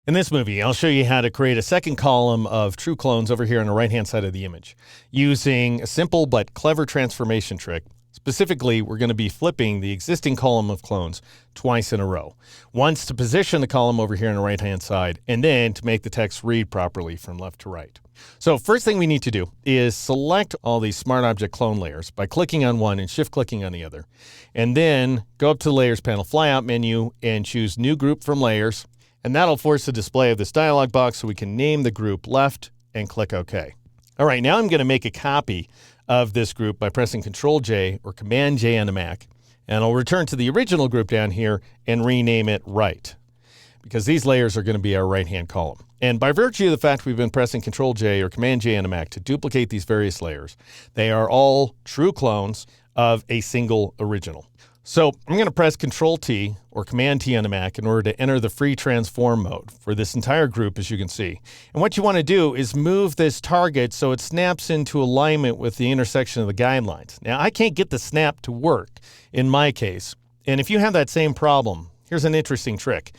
In this movie, I'll show you how to create a second column of true clones over here on the right-hand side of the image using a simple but clever transformation trick. Specifically, we're going to be flipping the existing column of clones twice in a row. Once to position the column over here on the right-hand side, and then to make the text read properly from left to right. So first thing we need to do is select all these Smart Object clone layers by clicking on one and shift-clicking on the other. And then go up to the Layers panel, flyout menu, and choose New Group from Layers. And that'll force the display of this dialog box so we can name the group left and click OK. All right, now I'm going to make a copy of this group by pressing Control-J or Command-J on the Mac. And I'll return to the original group down here and rename it right, because these layers are going to be our right-hand column. And by virtue of the fact we've been pressing Control-J or Command-J on the Mac to duplicate these various layers, they are all true clones of a single original. So I'm going to press Control-T or Command-T on the Mac in order to enter the free transform mode for this entire group, as you can see. And what you want to do is move this target so it snaps into alignment with the intersection of the guidelines. Now, I can't get the snap to work in my case. And if you have that same problem, here's an interesting trick.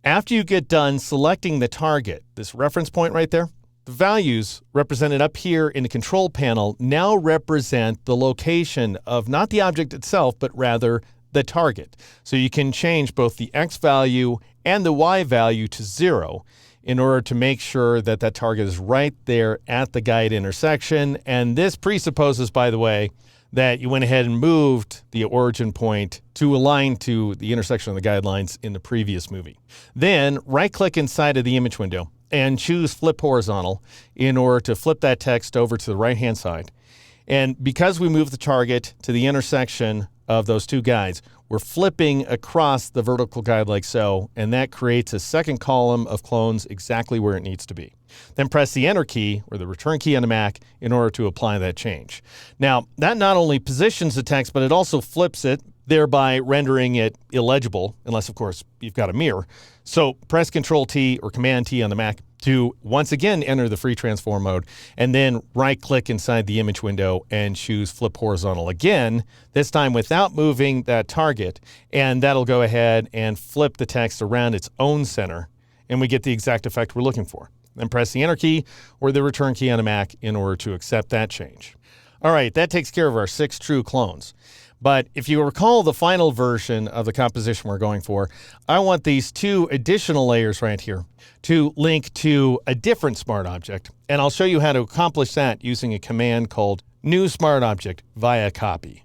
After you get done selecting the target, this reference point right there, the values represented up here in the control panel now represent the location of not the object itself, but rather the target. So you can change both the X value and the Y value to 0 in order to make sure that that target is right there at the guide intersection. And this presupposes, by the way, that you went ahead and moved the origin point to align to the intersection of the guidelines in the previous movie. Then right-click inside of the image window and choose Flip Horizontal in order to flip that text over to the right-hand side. And because we moved the target to the intersection of those two guides, we're flipping across the vertical guide like so, and that creates a second column of clones exactly where it needs to be. Then press the Enter key or the Return key on the Mac in order to apply that change. Now, that not only positions the text, but it also flips it, thereby rendering it illegible, unless, of course, you've got a mirror. So press Control-T or Command-T on the Mac to once again enter the free transform mode, and then right-click inside the image window and choose Flip Horizontal again, this time without moving that target, and that'll go ahead and flip the text around its own center, and we get the exact effect we're looking for. Then press the Enter key or the Return key on the Mac in order to accept that change. All right, that takes care of our 6 true clones. But if you recall the final version of the composition we're going for, I want these 2 additional layers right here to link to a different smart object. And I'll show you how to accomplish that using a command called New Smart Object via copy.